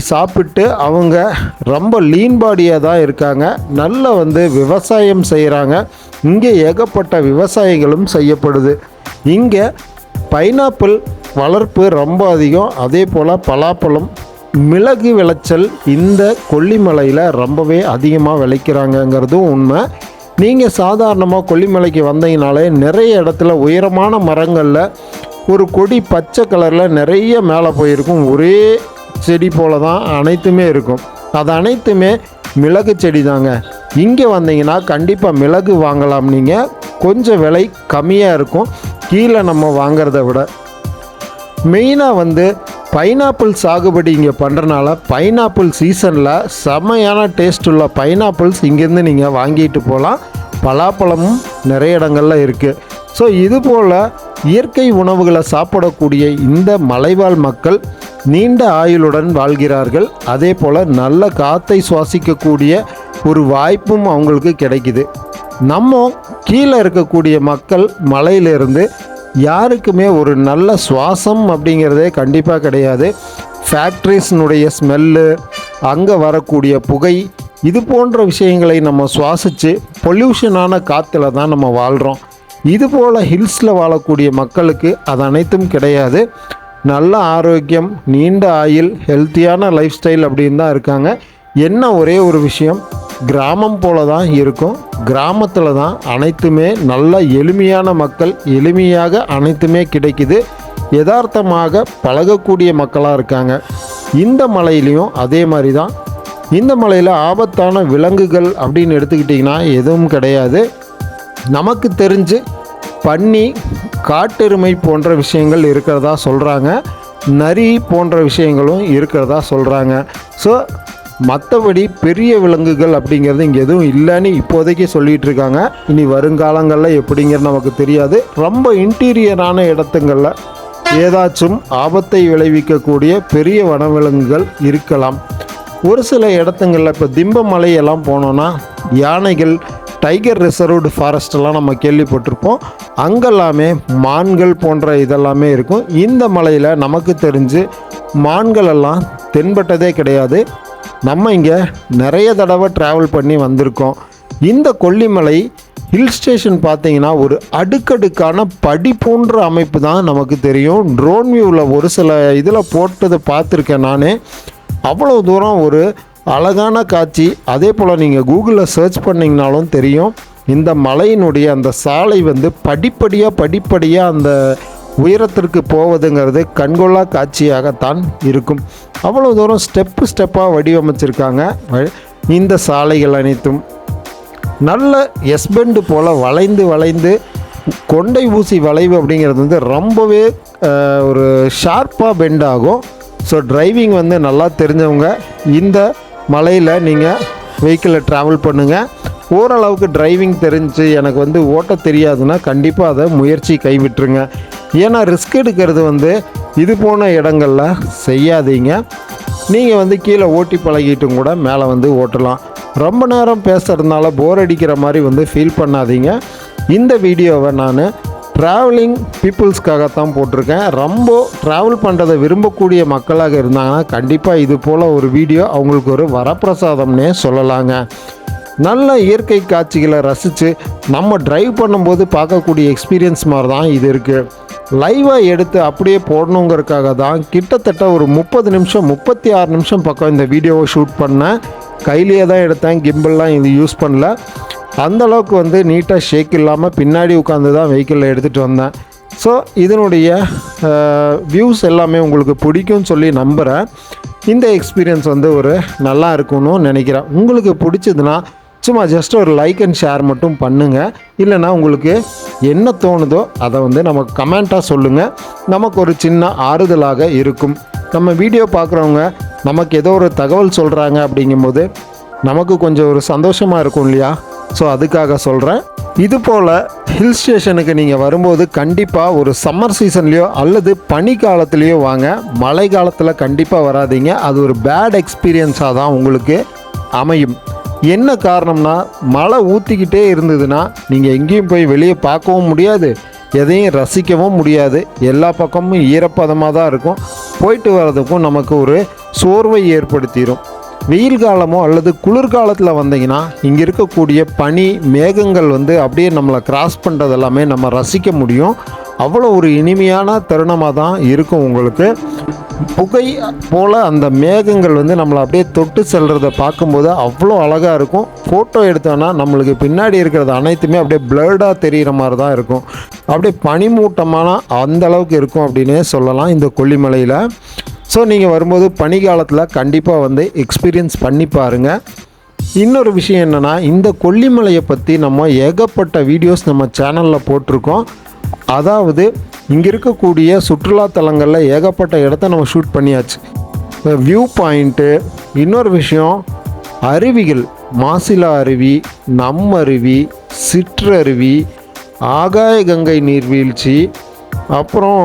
சாப்பிட்டு அவங்க ரொம்ப லீன் பாடியாக தான் இருக்காங்க. நல்ல விவசாயம் செய்கிறாங்க. இங்கே ஏகப்பட்ட விவசாயங்களும் செய்யப்படுது. இங்கே பைனாப்பிள் வளர்ப்பு ரொம்ப அதிகம். அதே போல் பலாப்பழம், மிளகு விளைச்சல் இந்த கொல்லிமலையில் ரொம்பவே அதிகமாக விளைக்கிறாங்கங்கிறதும் உண்மை. நீங்கள் சாதாரணமாக கொல்லிமலைக்கு வந்தீங்கனாலே நிறைய இடத்துல உயரமான மரங்களில் ஒரு கொடி பச்சை கலரில் நிறைய மேலே போயிருக்கும். ஒரே செடி போல தான் அனைத்துமே இருக்கும். அது அனைத்துமே மிளகு செடி தாங்க. இங்கே வந்தீங்கன்னா கண்டிப்பாக மிளகு வாங்கலாம். நீங்கள் கொஞ்சம் விலை கம்மியாக இருக்கும் கீழே நம்ம வாங்கிறத விட. மெயினாக பைனாப்பிள் சாகுபடி இங்கே பண்ணுறனால பைனாப்பிள் சீசனில் செம்மையான டேஸ்ட் உள்ள பைனாப்பிள்ஸ் இங்கேருந்து நீங்கள் வாங்கிட்டு போகலாம். பலாப்பழமும் நிறைய இடங்களில் இருக்குது. ஸோ இதுபோல் இயற்கை உணவுகளை சாப்பிடக்கூடிய இந்த மலைவாழ் மக்கள் நீண்ட ஆயுளுடன் வாழ்கிறார்கள். அதே போல் நல்ல காற்றை சுவாசிக்கக்கூடிய ஒரு வாய்ப்பும் அவங்களுக்கு கிடைக்குது. நம்ம கீழே இருக்கக்கூடிய மக்கள் மலையிலிருந்து யாருக்குமே ஒரு நல்ல சுவாசம் அப்படிங்கிறதே கண்டிப்பாக கிடையாது. ஃபேக்ட்ரிஸ்னுடைய ஸ்மெல்லு, அங்கே வரக்கூடிய புகை, இது போன்ற விஷயங்களை நம்ம சுவாசித்து பொல்யூஷனான காற்றுல தான் நம்ம வாழ்கிறோம். இதுபோல் ஹில்ஸில் வாழக்கூடிய மக்களுக்கு அது அனைத்தும் கிடையாது. நல்ல ஆரோக்கியம், நீண்ட ஆயுள், ஹெல்த்தியான லைஃப் ஸ்டைல் அப்படின்னு தான் இருக்காங்க. என்ன ஒரே ஒரு விஷயம், கிராமம் போல தான் இருக்கும். கிராமத்தில் தான் அனைத்துமே நல்ல எளிமையான மக்கள், எளிமையாக அனைத்துமே கிடைக்குது. யதார்த்தமாக பழகக்கூடிய மக்களாக இருக்காங்க. இந்த மலையிலையும் அதே மாதிரி தான். இந்த மலையில் ஆபத்தான விலங்குகள் அப்படின்னு எடுத்துக்கிட்டிங்கன்னா எதுவும் கிடையாது. நமக்கு தெரிஞ்சு பன்னி, காட்டெருமை போன்ற விஷயங்கள் இருக்கிறதா சொல்கிறாங்க. நரி போன்ற விஷயங்களும் இருக்கிறதா சொல்கிறாங்க. ஸோ மற்றபடி பெரிய விலங்குகள் அப்படிங்கிறது இங்கே எதுவும் இல்லைன்னு இப்போதைக்கு சொல்லிகிட்டு இருக்காங்க. இனி வருங்காலங்களில் எப்படிங்கிறது நமக்கு தெரியாது. ரொம்ப இன்டீரியரான இடத்துங்களில் ஏதாச்சும் ஆபத்தை விளைவிக்கக்கூடிய பெரிய வனவிலங்குகள் இருக்கலாம். ஒரு சில இடத்துங்களில் இப்போ திம்பமலையெல்லாம் போனோன்னா யானைகள், டைகர் ரிசர்வ்டு ஃபாரஸ்டெல்லாம் நம்ம கேள்விப்பட்டிருப்போம். அங்கெல்லாமே மான்கள் போன்ற இதெல்லாமே இருக்கும். இந்த மலையில் நமக்கு தெரிஞ்சு மான்களெல்லாம் தென்பட்டதே கிடையாது. நம்ம இங்கே நிறைய தடவை ட்ராவல் பண்ணி வந்திருக்கோம். இந்த கொல்லிமலை ஹில் ஸ்டேஷன் பார்த்தீங்கன்னா ஒரு அடுக்கடுக்கான படி போன்ற அமைப்பு தான் நமக்கு தெரியும். ட்ரோன் வியூவில் ஒரு சில இதில் போட்டதை பார்த்துருக்கேன் நானே. அவ்வளோ தூரம் ஒரு அழகான காட்சி. அதே போல் நீங்கள் கூகுளில் சர்ச் பண்ணிங்கனாலும் தெரியும், இந்த மலையினுடைய அந்த சாலை வந்து படிப்படியாக அந்த உயரத்திற்கு போவதுங்கிறது கண்கொள்ளா காட்சியாகத்தான் இருக்கும். அவ்வளோ தூரம் ஸ்டெப்பாக வடிவமைச்சிருக்காங்க. இந்த சாலைகள் அனைத்தும் நல்ல எஸ்பெண்டு போல் வளைந்து கொண்டை ஊசி வளைவு அப்படிங்கிறது வந்து ரொம்பவே ஒரு ஷார்ப்பாக பெண்ட் ஆகும். ஸோ டிரைவிங் வந்து நல்லா தெரிஞ்சவங்க இந்த மலையில் நீங்கள் வெஹிக்கிளில் ட்ராவல் பண்ணுங்கள். ஓரளவுக்கு டிரைவிங் தெரிஞ்சு எனக்கு வந்து ஓட்ட தெரியாதுன்னா கண்டிப்பாக அதை முயற்சி கைவிட்டுருங்க. ஏன்னா ரிஸ்க் எடுக்கிறது வந்து இது போன இடங்களில் செய்யாதீங்க. நீங்கள் வந்து கீழே ஓட்டி பழகிட்டும் கூட மேலே வந்து ஓட்டலாம். ரொம்ப நேரம் பேசுகிறதுனால போர் அடிக்கிற மாதிரி வந்து ஃபீல் பண்ணாதீங்க. இந்த வீடியோவை நான் ட்ராவலிங் பீப்புள்ஸ்க்காகத்தான் போட்டிருக்கேன். ரொம்ப ட்ராவல் பண்ணுறதை விரும்பக்கூடிய மக்களாக இருந்தாங்கன்னா கண்டிப்பாக இது போல் ஒரு வீடியோ அவங்களுக்கு ஒரு வரப்பிரசாதம்னே சொல்லலாங்க. நல்ல இயற்கை காட்சிகளை ரசித்து நம்ம டிரைவ் பண்ணும்போது பார்க்கக்கூடிய எக்ஸ்பீரியன்ஸ் மாதிரி தான் இது இருக்குது. லைவாக எடுத்து அப்படியே போடணுங்கிறதுக்காக தான் கிட்டத்தட்ட ஒரு 36 நிமிஷம் பக்கம் இந்த வீடியோவை ஷூட் பண்ணேன். கையிலேயே தான் எடுத்தேன், கிம்பிள்லாம் இது யூஸ் பண்ணல. அந்தளவுக்கு வந்து நீட்டாக ஷேக் இல்லாமல் பின்னாடி உட்காந்து தான் வெஹிக்கிளில் எடுத்துகிட்டு வந்தேன். ஸோ இதனுடைய வியூஸ் எல்லாமே உங்களுக்கு பிடிக்கும்னு சொல்லி நம்புகிறேன். இந்த எக்ஸ்பீரியன்ஸ் வந்து ஒரு நல்லா இருக்கும்னு நினைக்கிறேன். உங்களுக்கு பிடிச்சதுன்னா சும்மா ஜஸ்ட் ஒரு லைக் அண்ட் ஷேர் மட்டும் பண்ணுங்கள். இல்லைனா உங்களுக்கு என்ன தோணுதோ அதை வந்து நமக்கு கமெண்ட்டாக சொல்லுங்கள். நமக்கு ஒரு சின்ன ஆறுதலாக இருக்கும். நம்ம வீடியோ பார்க்குறவங்க நமக்கு ஏதோ ஒரு தகவல் சொல்கிறாங்க அப்படிங்கும்போது நமக்கு கொஞ்சம் ஒரு சந்தோஷமாக இருக்கும் இல்லையா? ஸோ அதுக்காக சொல்கிறேன். இது போல் ஹில் ஸ்டேஷனுக்கு நீங்கள் வரும்போது கண்டிப்பாக ஒரு சம்மர் சீசன்லேயோ அல்லது பனி காலத்துலேயோ வாங்க. மழை காலத்தில் கண்டிப்பாக வராதீங்க. அது ஒரு பேட் எக்ஸ்பீரியன்ஸாக தான் உங்களுக்கு அமையும். என்ன காரணம்னா மழை ஊற்றிக்கிட்டே இருந்ததுன்னா நீங்கள் எங்கேயும் போய் வெளியே பார்க்கவும் முடியாது, எதையும் ரசிக்கவும் முடியாது. எல்லா பக்கமும் ஈரப்பதமாக தான் இருக்கும். போயிட்டு வர்றதுக்கும் நமக்கு ஒரு சோர்வை ஏற்படுத்திடும். வெயில் காலமோ அல்லது குளிர்காலத்தில் வந்தீங்கன்னா இங்கே இருக்கக்கூடிய பனி மேகங்கள் வந்து அப்படியே நம்மளை கிராஸ் பண்ணுறது எல்லாமே நம்ம ரசிக்க முடியும். அவ்வளோ ஒரு இனிமையான தருணமாக தான் இருக்கும். உங்களுக்கு புகை போல் அந்த மேகங்கள் வந்து நம்மளை அப்படியே தொட்டு செல்கிறத பார்க்கும்போது அவ்வளோ அழகாக இருக்கும். ஃபோட்டோ எடுத்தோன்னா நம்மளுக்கு பின்னாடி இருக்கிறது அனைத்துமே அப்படியே பிளர்டாக தெரிகிற மாதிரி தான் இருக்கும். அப்படியே பனிமூட்டமான அந்த அளவுக்கு இருக்கும் அப்படின்னே சொல்லலாம் இந்த கொல்லிமலையில். ஸோ நீங்கள் வரும்போது பனிக்காலத்தில் கண்டிப்பாக வந்து எக்ஸ்பீரியன்ஸ் பண்ணி பாருங்கள். இன்னொரு விஷயம் என்னென்னா, இந்த கொல்லிமலையை பற்றி நம்ம ஏகப்பட்ட வீடியோஸ் நம்ம சேனலில் போட்டிருக்கோம். அதாவது இங்கே இருக்கக்கூடிய சுற்றுலாத்தலங்களில் ஏகப்பட்ட இடத்த நம்ம ஷூட் பண்ணியாச்சு. வியூ பாயிண்ட்டு, இன்னொரு விஷயம் அருவிகள், மாசிலா அருவி, நம் அருவி, சிற்றருவி, ஆகாய கங்கை நீர்வீழ்ச்சி, அப்புறம்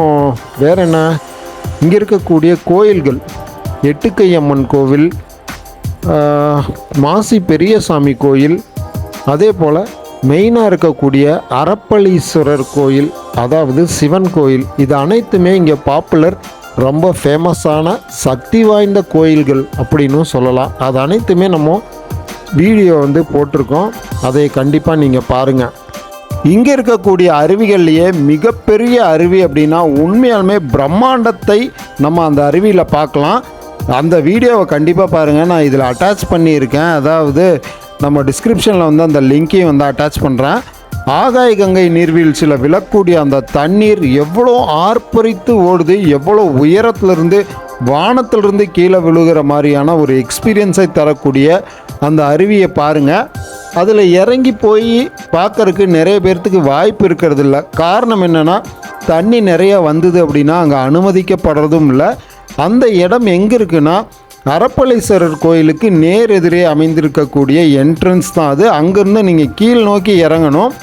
வேறு என்ன, இங்கே இருக்கக்கூடிய கோயில்கள் எட்டுக்கையம்மன் கோவில், மாசி பெரியசாமி கோயில், அதே போல் மெயினாக இருக்கக்கூடிய அரப்பளீஸ்வரர் கோயில், அதாவது சிவன் கோயில். இது அனைத்துமே இங்கே பாப்புலர், ரொம்ப ஃபேமஸான சக்தி வாய்ந்த கோயில்கள் அப்படின்னு சொல்லலாம். அது அனைத்துமே நம்ம வீடியோ வந்து போட்டிருக்கோம். அதை கண்டிப்பாக நீங்கள் பாருங்கள். இங்கே இருக்கக்கூடிய அருவிகள்லேயே மிகப்பெரிய அருவி அப்படின்னா உண்மையாலுமே பிரம்மாண்டத்தை நம்ம அந்த அருவியில் பார்க்கலாம். அந்த வீடியோவை கண்டிப்பாக பாருங்கள். நான் இதில் அட்டாச் பண்ணியிருக்கேன். அதாவது நம்ம டிஸ்கிரிப்ஷனில் வந்து அந்த லிங்க்கையும் வந்து அட்டாச் பண்ணுறேன். ஆகாய கங்கை நீர்வீழ்ச்சியில் விழக்கூடிய அந்த தண்ணீர் எவ்வளோ ஆர்ப்பரித்து ஓடுது, எவ்வளோ உயரத்துலேருந்து வானத்திலிருந்து கீழே விழுகிற மாதிரியான ஒரு எக்ஸ்பீரியன்ஸை தரக்கூடிய அந்த அருவியை பாருங்கள். அதில் இறங்கி போய் பார்க்கறதுக்கு நிறைய பேர்த்துக்கு வாய்ப்பு இருக்கிறது இல்லை. காரணம் என்னென்னா, தண்ணி நிறைய வந்தது அப்படின்னா அங்கே அனுமதிக்கப்படுறதும் இல்லை. அந்த இடம் எங்கே இருக்குன்னா, அரப்பளீஸ்வரர் கோயிலுக்கு நேர் எதிரே அமைந்திருக்கக்கூடிய என்ட்ரன்ஸ் தான் அது. அங்கேருந்து நீங்கள் கீழ் நோக்கி இறங்கணும்.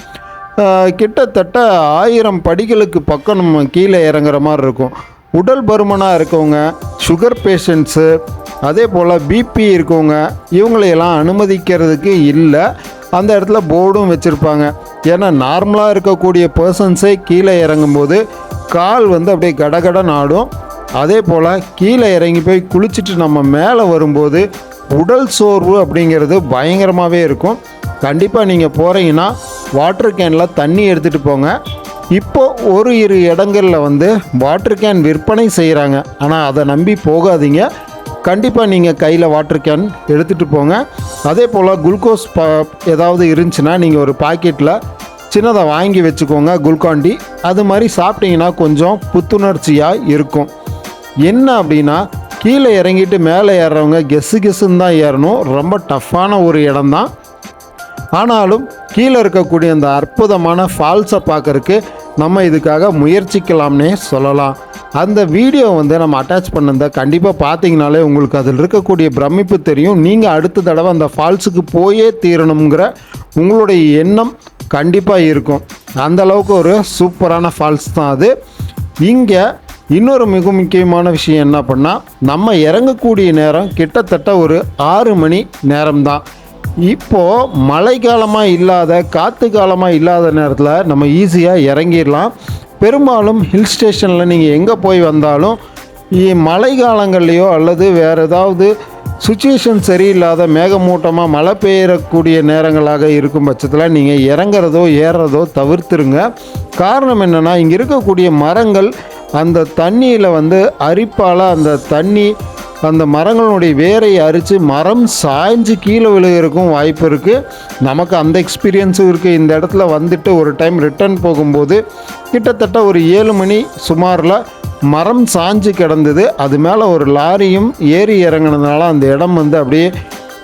கிட்டத்தட்ட 1000 படிகளுக்கு பக்கம் நம்ம கீழே இறங்குற மாதிரி இருக்கும். உடல் பருமனாக இருக்கவங்க, சுகர் பேஷண்ட்ஸு, அதே போல் பிபி இருக்கவங்க, இவங்களையெல்லாம் அனுமதிக்கிறதுக்கு இல்லை. அந்த இடத்துல போர்டும் வச்சுருப்பாங்க. ஏன்னா நார்மலாக இருக்கக்கூடிய பர்சன்ஸே கீழே இறங்கும்போது கால் வந்து அப்படியே கடகடன்னு ஆடும். அதே போல் கீழே இறங்கி போய் குளிச்சுட்டு நம்ம மேலே வரும்போது உடல் சோர்வு அப்படிங்கிறது பயங்கரமாகவே இருக்கும். கண்டிப்பாக நீங்கள் போகிறீங்கன்னா வாட்டர் கேனில் தண்ணி எடுத்துகிட்டு போங்க. இப்போ ஒரு இரு இடங்களில் வந்து வாட்டர் கேன் விற்பனை செய்கிறாங்க. ஆனால் அதை நம்பி போகாதீங்க. கண்டிப்பாக நீங்கள் கையில் வாட்டர் கேன் எடுத்துகிட்டு போங்க. அதே போல் குளுக்கோஸ் ஏதாவது இருந்துச்சுன்னா நீங்கள் ஒரு பாக்கெட்டில் சின்னதை வாங்கி வச்சுக்கோங்க, குளுக்காண்டி. அது மாதிரி சாப்பிட்டீங்கன்னா கொஞ்சம் புத்துணர்ச்சியாக இருக்கும். என்ன அப்படின்னா, கீழே இறங்கிட்டு மேலே ஏறுறவங்க கெஸ்ஸுன்னு தான் ஏறணும். ரொம்ப டஃப்பான ஒரு இடம்தான். ஆனாலும் கீழே இருக்கக்கூடிய அந்த அற்புதமான ஃபால்ஸை பார்க்கறதுக்கு நம்ம இதுக்காக முயற்சிக்கலாம்னே சொல்லலாம். அந்த வீடியோ வந்து நம்ம அட்டாச் பண்ணதை கண்டிப்பாக பார்த்தீங்கனாலே உங்களுக்கு அதில் இருக்கக்கூடிய பிரமிப்பு தெரியும். நீங்கள் அடுத்த தடவை அந்த ஃபால்ஸுக்கு போயே தீரணுங்கிற உங்களுடைய எண்ணம் கண்டிப்பாக இருக்கும். அந்தளவுக்கு ஒரு சூப்பரான ஃபால்ஸ் தான் அது. இங்கே இன்னொரு மிக முக்கியமான விஷயம் என்ன பண்ணால், நம்ம இறங்கக்கூடிய நேரம் கிட்டத்தட்ட ஒரு 6 மணி நேரம்தான். இப்போது மழை காலமாக இல்லாத, காற்று காலமாக இல்லாத நேரத்தில் நம்ம ஈஸியாக இறங்கிடலாம். பெரும்பாலும் ஹில் ஸ்டேஷனில் நீங்கள் எங்கே போய் வந்தாலும் மழை காலங்கள்லையோ அல்லது வேறு ஏதாவது சுச்சுவேஷன் சரியில்லாத மேகமூட்டமாக மழை பெய்யக்கூடிய நேரங்களாக இருக்கும் பட்சத்தில் நீங்கள் இறங்குறதோ ஏறுறதோ தவிர்த்துருங்க. காரணம் என்னென்னா, இங்கே இருக்கக்கூடிய மரங்கள் அந்த தண்ணியில் வந்து அரிப்பால் அந்த மரங்களுடைய வேரை அரித்து மரம் சாய்ஞ்சு கீழே விழுகிறதுக்கும் வாய்ப்பு இருக்குது. நமக்கு அந்த எக்ஸ்பீரியன்ஸும் இருக்குது. இந்த இடத்துல வந்துட்டு ஒரு டைம் ரிட்டர்ன் போகும்போது கிட்டத்தட்ட ஒரு 7 மணி சுமாரில் மரம் சாஞ்சு கிடந்தது. அது மேலே ஒரு லாரியும் ஏறி இறங்கினதுனால அந்த இடம் வந்து அப்படியே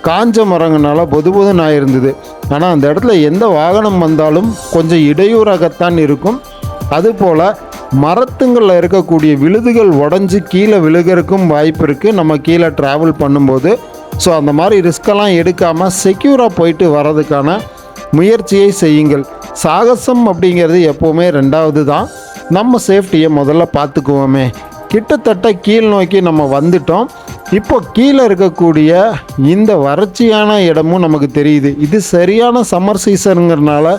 காஞ்ச மரங்கனால பொதுன்னு ஆயிருந்தது. ஆனால் அந்த இடத்துல எந்த வாகனம் வந்தாலும் கொஞ்சம் இடையூறாகத்தான் இருக்கும். அதுபோல் மரத்துங்களில் இருக்கக்கூடிய விழுதுகள் உடஞ்சி கீழே விழுகிறதுக்கும் வாய்ப்பு இருக்குது நம்ம கீழே ட்ராவல் பண்ணும்போது. ஸோ அந்த மாதிரி ரிஸ்கெல்லாம் எடுக்காமல் செக்யூராக போயிட்டு வர்றதுக்கான முயற்சியை செய்யுங்கள். சாகசம் அப்படிங்கிறது எப்போவுமே 2வது தான். நம்ம சேஃப்டியை முதல்ல பார்த்துக்குவோமே. கிட்டத்தட்ட கீழ் நோக்கி நம்ம வந்துட்டோம். இப்போ கீழே இருக்கக்கூடிய இந்த வறட்சியான இடமும் நமக்கு தெரியுது. இது சரியான சம்மர் சீசனுங்கிறதுனால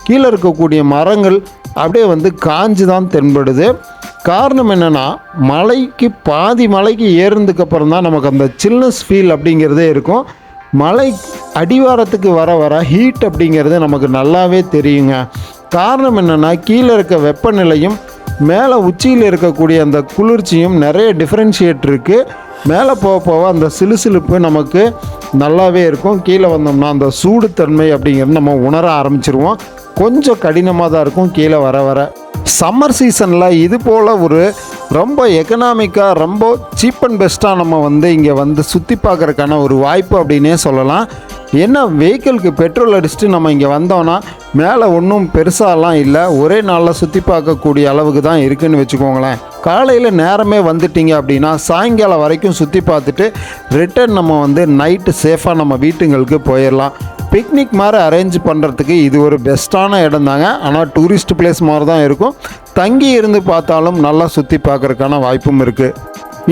கீழே இருக்கக்கூடிய மரங்கள் அப்படியே வந்து காஞ்சு தான் தென்படுது. காரணம் என்னென்னா, பாதி மலைக்கு ஏறினதுக்கப்புறம் தான் நமக்கு அந்த சில்னஸ் ஃபீல் அப்படிங்கிறதே இருக்கும். மலை அடிவாரத்துக்கு வர வர ஹீட் அப்படிங்கிறது நமக்கு நல்லாவே தெரியுங்க. காரணம் என்னென்னா, கீழே இருக்க வெப்பநிலையும் மேலே உச்சியில் இருக்கக்கூடிய அந்த குளிர்ச்சியும் நிறைய டிஃப்ரென்ஷியேட் இருக்குது. மேலே போக போக அந்த சிலுசிலுப்பு நமக்கு நல்லாவே இருக்கும். கீழே வந்தோம்னா அந்த சூடுத்தன்மை அப்படிங்கிறது நம்ம உணர ஆரம்பிச்சிருவோம். கொஞ்சம் கடினமாக தான் இருக்கும் கீழே வர வர. சம்மர் சீசனில் இது போல் ஒரு ரொம்ப எக்கனாமிக்காக ரொம்ப சீப் அண்ட் பெஸ்ட்டாக நம்ம வந்து இங்கே வந்து சுற்றி பார்க்குறதுக்கான ஒரு வாய்ப்பு அப்படின்னே சொல்லலாம். என்ன, வெஹிக்கிளுக்கு பெட்ரோல் அடிச்சுட்டு நம்ம இங்கே வந்தோன்னா மேலே ஒன்றும் பெருசாலாம் இல்லை, ஒரே நாளில் சுற்றி பார்க்கக்கூடிய அளவுக்கு தான் இருக்குதுன்னு வச்சுக்கோங்களேன். காலையில் நேரமே வந்துட்டிங்க அப்படின்னா சாயங்காலம் வரைக்கும் சுற்றி பார்த்துட்டு ரிட்டர்ன் நம்ம வந்து நைட்டு சேஃபாக நம்ம வீட்டுங்களுக்கு போயிடலாம். பிக்னிக் மாதிரி அரேஞ்ச் பண்ணுறதுக்கு இது ஒரு பெஸ்ட்டான இடம் தாங்க. ஆனால் டூரிஸ்ட் பிளேஸ் மாதிரி தான் இருக்கும். தங்கி இருந்து பார்த்தாலும் நல்லா சுற்றி பார்க்குறதுக்கான வாய்ப்பும் இருக்குது.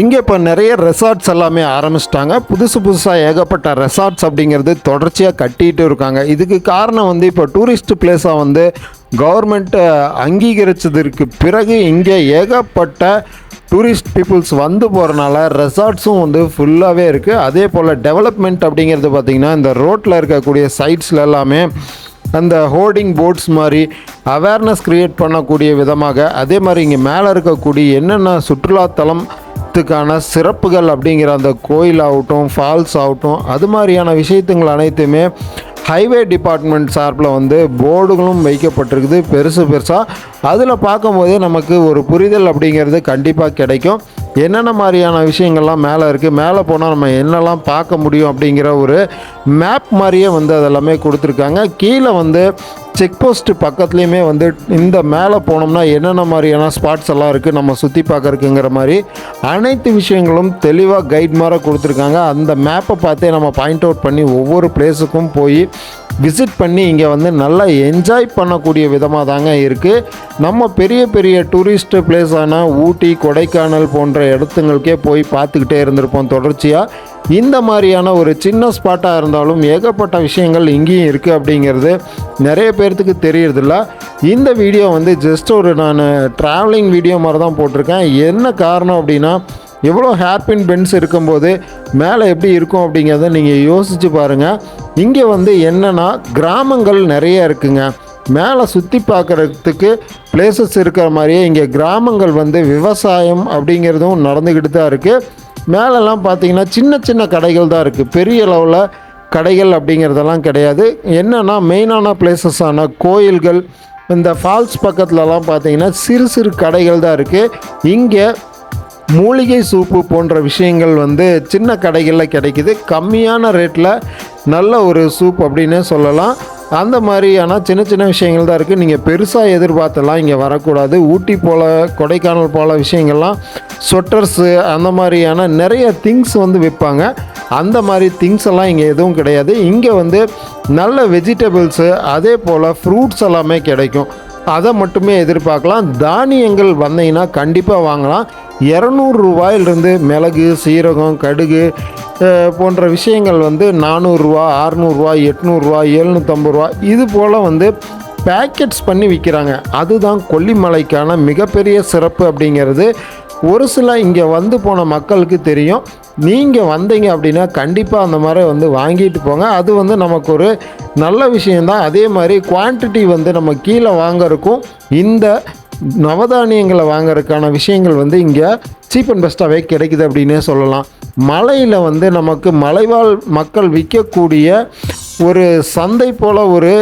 இங்கே இப்போ நிறைய ரெசார்ட்ஸ் எல்லாமே ஆரம்பிச்சிட்டாங்க. புதுசாக ஏகப்பட்ட ரெசார்ட்ஸ் அப்படிங்கிறது தொடர்ச்சியாக கட்டிகிட்டு இருக்காங்க. இதுக்கு காரணம் வந்து இப்போ டூரிஸ்ட் பிளேஸாக வந்து கவர்மெண்ட்டு அங்கீகரித்ததற்கு பிறகு இங்கே ஏகப்பட்ட டூரிஸ்ட் பீப்புள்ஸ் வந்து போகிறனால ரெசார்ட்ஸும் வந்து ஃபுல்லாகவே இருக்குது. அதே போல் டெவலப்மெண்ட் அப்படிங்கிறது பார்த்திங்கன்னா, இந்த ரோட்டில் இருக்கக்கூடிய சைட்ஸில் எல்லாமே அந்த ஹோர்டிங் போர்ட்ஸ் மாதிரி அவேர்னஸ் க்ரியேட் பண்ணக்கூடிய விதமாக, அதே மாதிரி இங்கே மேலே இருக்கக்கூடிய என்னென்ன சுற்றுலாத்தலத்துக்கான சிறப்புகள் அப்படிங்கிற அந்த கோயில் ஆகட்டும், ஃபால்ஸ் ஆகட்டும், அது மாதிரியான விஷயத்துங்கள் அனைத்துமே ஹைவே டிபார்ட்மெண்ட் சார்பில் வந்து போர்டுகளும் வைக்கப்பட்டிருக்குது பெருசாக. அதில் பார்க்கும்போதே நமக்கு ஒரு புரிதல் அப்படிங்கிறது கண்டிப்பாக கிடைக்கும். என்னென்ன மாதிரியான விஷயங்கள்லாம் மேலே இருக்குது, மேலே போனால் நம்ம என்னெல்லாம் பார்க்க முடியும் அப்படிங்கிற ஒரு மேப் மாதிரியே வந்து அதெல்லாமே கொடுத்துருக்காங்க. கீழே வந்து செக் போஸ்ட்டு பக்கத்துலேயுமே வந்து இந்த மேலே போனோம்னா என்னென்ன மாதிரியான ஸ்பாட்ஸ் எல்லாம் இருக்குது நம்ம சுற்றி பார்க்கறதுக்குங்கிற மாதிரி அனைத்து விஷயங்களும் தெளிவாக கைட் மாதிரி கொடுத்துருக்காங்க. அந்த மேப்பை பார்த்தே நம்ம பாயிண்ட் அவுட் பண்ணி ஒவ்வொரு பிளேஸுக்கும் போய் விசிட் பண்ணி இங்கே வந்து நல்லா என்ஜாய் பண்ணக்கூடிய விதமாக தாங்க இருக்குது. நம்ம பெரிய பெரிய டூரிஸ்ட் பிளேஸான ஊட்டி, கொடைக்கானல் போன்ற இடத்துங்களுக்கே போய் பார்த்துக்கிட்டே இருந்திருப்போம் தொடர்ச்சியாக. இந்த மாதிரியான ஒரு சின்ன ஸ்பாட்டாக இருந்தாலும் ஏகப்பட்ட விஷயங்கள் இங்கேயும் இருக்குது அப்படிங்கிறது நிறைய பேர்த்துக்கு தெரியறதில்ல. இந்த வீடியோ வந்து ஜஸ்ட் ஒரு நான் ட்ராவலிங் வீடியோ மாதிரி தான் போட்டிருக்கேன். என்ன காரணம் அப்படின்னா, எவ்வளோ ஹேர்பின் பென்ஸ் இருக்கும்போது மேலே எப்படி இருக்கும் அப்படிங்கிறத நீங்கள் யோசித்து பாருங்கள். இங்கே வந்து என்னென்னா கிராமங்கள் நிறைய இருக்குங்க. மேலே சுற்றி பார்க்குறதுக்கு பிளேசஸ் இருக்கிற மாதிரியே இங்கே கிராமங்கள் வந்து விவசாயம் அப்படிங்கிறதும் நடந்துக்கிட்டு தான் இருக்குது. மேலெல்லாம் பார்த்திங்கன்னா சின்ன சின்ன கடைகள் தான் இருக்குது, பெரிய அளவில் கடைகள் அப்படிங்கிறதெல்லாம் கிடையாது. என்னென்னா மெயினான பிளேசஸான கோயில்கள், இந்த ஃபால்ஸ் பக்கத்துலலாம் பார்த்திங்கன்னா சிறு சிறு கடைகள் தான் இருக்குது. இங்கே மூலிகை சூப்பு போன்ற விஷயங்கள் வந்து சின்ன கடைகளில் கிடைக்குது. கம்மியான ரேட்டில் நல்ல ஒரு சூப் அப்படின்னே சொல்லலாம். அந்த மாதிரியான சின்ன சின்ன விஷயங்கள் தான் இருக்குது. நீங்கள் பெருசாக எதிர்பார்த்தெல்லாம் இங்கே வரக்கூடாது. ஊட்டி போல், கொடைக்கானல் போல் விஷயங்கள்லாம் ஸ்வெட்டர்ஸு அந்த மாதிரியான நிறைய திங்ஸ் வந்து விற்பாங்க. அந்த மாதிரி திங்ஸ் எல்லாம் இங்கே எதுவும் கிடையாது. இங்கே வந்து நல்ல வெஜிடபிள்ஸு அதே போல் ஃப்ரூட்ஸ் எல்லாமே கிடைக்கும். அதை மட்டுமே எதிர்பார்க்கலாம். தானியங்கள் வந்தீங்கன்னா கண்டிப்பாக வாங்கலாம். 200 ரூபாயிலிருந்து மிளகு, சீரகம், கடுகு போன்ற விஷயங்கள் வந்து 400 ரூபா, 600 ரூபா, 800 ரூபா, 750 ரூபா இது போல் வந்து பேக்கெட்ஸ் பண்ணி விற்கிறாங்க. அதுதான் கொல்லிமலைக்கான மிகப்பெரிய சிறப்பு அப்படிங்கிறது ஒரு சில இங்கே வந்து போன மக்களுக்கு தெரியும். நீங்கள் வந்தீங்க அப்படின்னா கண்டிப்பாக அந்த மாதிரி வந்து வாங்கிட்டு போங்க. அது வந்து நமக்கு ஒரு நல்ல விஷயந்தான். அதே மாதிரி குவான்டிட்டி வந்து நம்ம கீழே வாங்கறதுக்கும் இந்த நவதானியங்களை வாங்கறதுக்கான விஷயங்கள் வந்து இங்கே சீப் அண்ட் பெஸ்ட்டாகவே கிடைக்குது அப்படின்னே சொல்லலாம். மலையில் வந்து நமக்கு மலைவாழ் மக்கள் விற்கக்கூடிய ஒரு சந்தை போல் ஒரு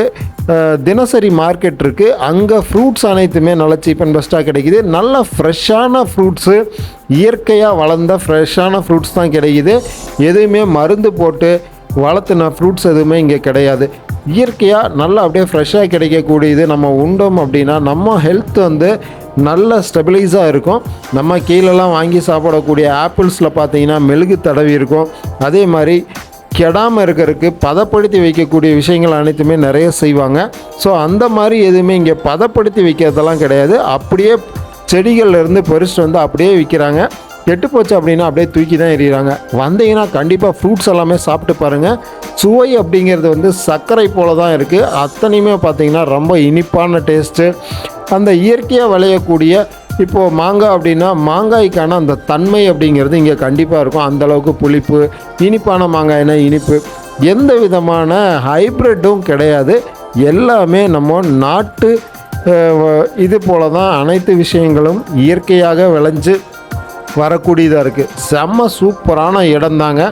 தினசரி மார்க்கெட் இருக்குது. அங்கே ஃப்ரூட்ஸ் அனைத்துமே நல்ல சீப் அண்ட் பெஸ்ட்டாக கிடைக்குது. நல்ல ஃப்ரெஷ்ஷான ஃப்ரூட்ஸு, இயற்கையாக வளர்ந்த ஃப்ரெஷ்ஷான ஃப்ரூட்ஸ் தான் கிடைக்குது. எதுவுமே மருந்து போட்டு வளர்த்துன ஃப்ரூட்ஸ் எதுவுமே இங்கே கிடையாது. இயற்கையாக நல்லா அப்படியே ஃப்ரெஷ்ஷாக கிடைக்கக்கூடியது நம்ம உண்டோம் அப்படின்னா நம்ம ஹெல்த் வந்து நல்ல ஸ்டெபிலைஸாக இருக்கும். நம்ம கீழெல்லாம் வாங்கி சாப்பிடக்கூடிய ஆப்பிள்ஸில் பார்த்தீங்கன்னா மெழுகு தடவி இருக்கும். அதே மாதிரி கெடாமல் இருக்கிறதுக்கு பதப்படுத்தி வைக்கக்கூடிய விஷயங்கள் அனைத்துமே நிறைய செய்வாங்க. ஸோ அந்த மாதிரி எதுவுமே இங்கே பதப்படுத்தி வைக்கிறதெல்லாம் கிடையாது. அப்படியே செடிகள்லேருந்து பறிச்சுட்டு வந்து அப்படியே விற்கிறாங்க. கெட்டு போச்சு அப்படின்னா அப்படியே தூக்கி தான் எறிகிறாங்க. வந்தீங்கன்னா கண்டிப்பாக ஃப்ரூட்ஸ் எல்லாமே சாப்பிட்டு பாருங்கள். சுவை அப்படிங்கிறது வந்து சர்க்கரை போல தான் இருக்குது. அத்தனையுமே பார்த்திங்கன்னா ரொம்ப இனிப்பான டேஸ்ட்டு. அந்த இயற்கையாக விளையக்கூடிய இப்போது மாங்காய் அப்படின்னா மாங்காய்க்கான அந்த தன்மை அப்படிங்கிறது இங்கே கண்டிப்பாக இருக்கும். அந்தளவுக்கு புளிப்பு, இனிப்பான மாங்காய்னா இனிப்பு, எந்த விதமான ஹைப்ரிட்டும் கிடையாது. எல்லாமே நம்ம நாட்டு இது போல தான் அனைத்து விஷயங்களும் இயற்கையாக விளைஞ்சு வரக்கூடியதாக இருக்குது. செம்ம சூப்பரான இடம் தாங்க.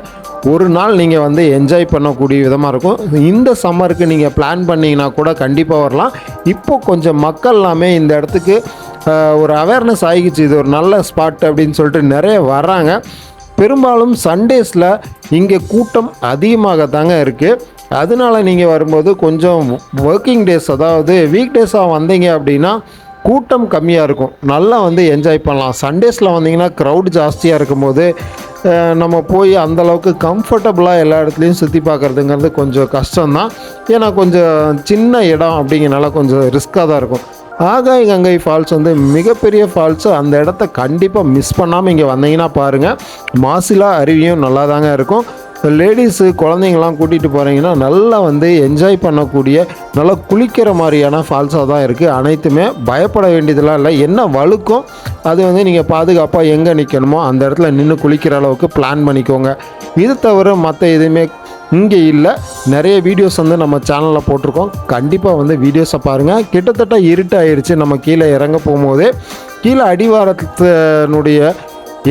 ஒரு நாள் நீங்கள் வந்து என்ஜாய் பண்ணக்கூடிய விதமாக இருக்கும். இந்த சம்மருக்கு நீங்கள் பிளான் பண்ணிங்கன்னா கூட கண்டிப்பாக வரலாம். இப்போ கொஞ்சம் மக்கள் எல்லாமே இந்த இடத்துக்கு ஒரு அவேர்னஸ் ஆகிடுச்சு, இது ஒரு நல்ல ஸ்பாட் அப்படின்னு சொல்லிட்டு நிறைய வர்றாங்க. பெரும்பாலும் சண்டேஸில் இங்கே கூட்டம் அதிகமாக தாங்க இருக்குது. அதனால நீங்கள் வரும்போது கொஞ்சம் ஒர்க்கிங் டேஸ், அதாவது வீக் டேஸாக வந்தீங்க அப்படின்னா கூட்டம் கம்மியாக இருக்கும். நல்லா வந்து என்ஜாய் பண்ணலாம். சண்டேஸில் வந்தீங்கன்னா க்ரௌட் ஜாஸ்தியாக இருக்கும்போது நம்ம போய் அந்தளவுக்கு கம்ஃபர்டபுளாக எல்லா இடத்துலையும் சுற்றி பார்க்குறதுங்கிறது கொஞ்சம் கஷ்டம்தான். ஏன்னா கொஞ்சம் சின்ன இடம் அப்படிங்கிறனால கொஞ்சம் ரிஸ்க்காக தான் இருக்கும். ஆகாய் கங்கை ஃபால்ஸ் வந்து மிகப்பெரிய ஃபால்ஸு. அந்த இடத்த கண்டிப்பாக மிஸ் பண்ணாமல் இங்கே வந்தீங்கன்னா பாருங்கள். மாசிலா அருவியும் நல்லா தாங்க இருக்கும். லேடிஸு குழந்தைங்கள்லாம் கூட்டிகிட்டு போகிறீங்கன்னா நல்லா வந்து என்ஜாய் பண்ணக்கூடிய, நல்லா குளிக்கிற மாதிரியான ஃபால்ஸாக தான் இருக்குது. அனைத்துமே பயப்பட வேண்டியதெல்லாம் இல்லை. என்ன வழுக்கும் அது வந்து நீங்கள் பாதுகாப்பாக எங்கே நிற்கணுமோ அந்த இடத்துல நின்று குளிக்கிற அளவுக்கு பிளான் பண்ணிக்கோங்க. இது தவிர மற்ற எதுவுமே இங்கே இல்லை. நிறைய வீடியோஸ் வந்து நம்ம சேனலில் போட்டிருக்கோம். கண்டிப்பாக வந்து வீடியோஸை பாருங்கள். கிட்டத்தட்ட இருட்டாயிருச்சு. நம்ம கீழே இறங்க போகும்போதே கீழே அடிவாரத்தினுடைய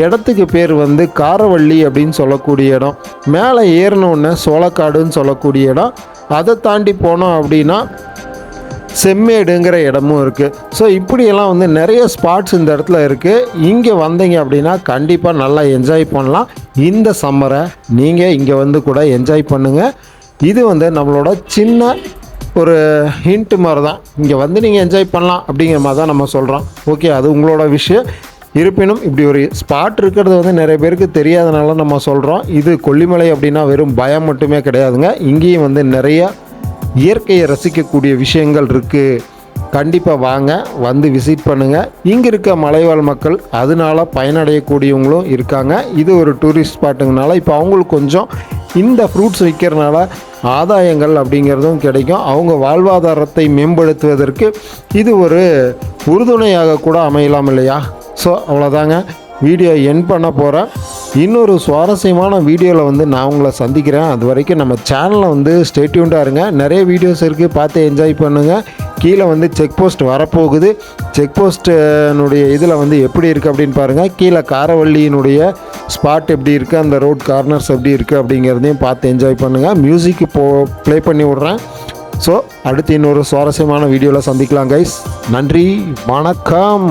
இடத்துக்கு பேர் வந்து காரவள்ளி அப்படின்னு சொல்லக்கூடிய இடம். மேலே ஏறினோடனே சோளக்காடுன்னு சொல்லக்கூடிய இடம். அதை தாண்டி போனோம் அப்படின்னா செம்மேடுங்கிற இடமும் இருக்குது. ஸோ இப்படியெல்லாம் வந்து நிறைய ஸ்பாட்ஸ் இந்த இடத்துல இருக்குது. இங்கே வந்தீங்க அப்படின்னா கண்டிப்பாக நல்லா என்ஜாய் பண்ணலாம். இந்த சம்மரை நீங்கள் இங்கே வந்து கூட என்ஜாய் பண்ணுங்கள். இது வந்து நம்மளோட சின்ன ஒரு ஹிண்ட் மாதிரி தான். இங்கே வந்து நீங்கள் என்ஜாய் பண்ணலாம் அப்படிங்கிற மாதிரி தான் நம்ம சொல்கிறோம். ஓகே, அது உங்களோட விஷயம். இருப்பினும் இப்படி ஒரு ஸ்பாட் இருக்கிறது வந்து நிறைய பேருக்கு தெரியாதனால நம்ம சொல்கிறோம். இது கொல்லிமலை அப்படின்னா வெறும் பயம் மட்டுமே கிடையாதுங்க. இங்கேயும் வந்து நிறையா இயற்கையை ரசிக்கக்கூடிய விஷயங்கள் இருக்குது. கண்டிப்பாக வாங்க, வந்து விசிட் பண்ணுங்கள். இங்கே இருக்க மலைவாழ் மக்கள் அதனால பயனடையக்கூடியவங்களும் இருக்காங்க. இது ஒரு டூரிஸ்ட் ஸ்பாட்டுங்கனால இப்போ அவங்களுக்கு கொஞ்சம் இந்த ஃப்ரூட்ஸ் விற்கிறனால ஆதாயங்கள் அப்படிங்கிறதும் கிடைக்கும். அவங்க வாழ்வாதாரத்தை மேம்படுத்துவதற்கு இது ஒரு உறுதுணையாக கூட அமையலாம் இல்லையா? ஸோ அவ்வளோதாங்க. வீடியோ எண்ட் பண்ண போகிறேன். இன்னொரு சுவாரஸ்யமான வீடியோவில் வந்து நான் உங்களை சந்திக்கிறேன். அது வரைக்கும் நம்ம சேனலில் வந்து ஸ்டே டியூன்டாக இருங்க. நிறைய வீடியோஸ் இருக்குது, பார்த்து என்ஜாய் பண்ணுங்கள். கீழே வந்து செக் போஸ்ட் வரப்போகுது. செக் போஸ்ட்டினுடைய இதில் வந்து எப்படி இருக்குது அப்படின்னு பாருங்கள். கீழே காரவள்ளியினுடைய ஸ்பாட் எப்படி இருக்குது, அந்த ரோட் கார்னர்ஸ் எப்படி இருக்குது அப்படிங்கிறதையும் பார்த்து என்ஜாய் பண்ணுங்கள். மியூசிக்கு ப்ளே பண்ணி விட்றேன். ஸோ அடுத்து இன்னொரு சுவாரஸ்யமான வீடியோவில் சந்திக்கலாம் கைஸ். நன்றி, வணக்கம்.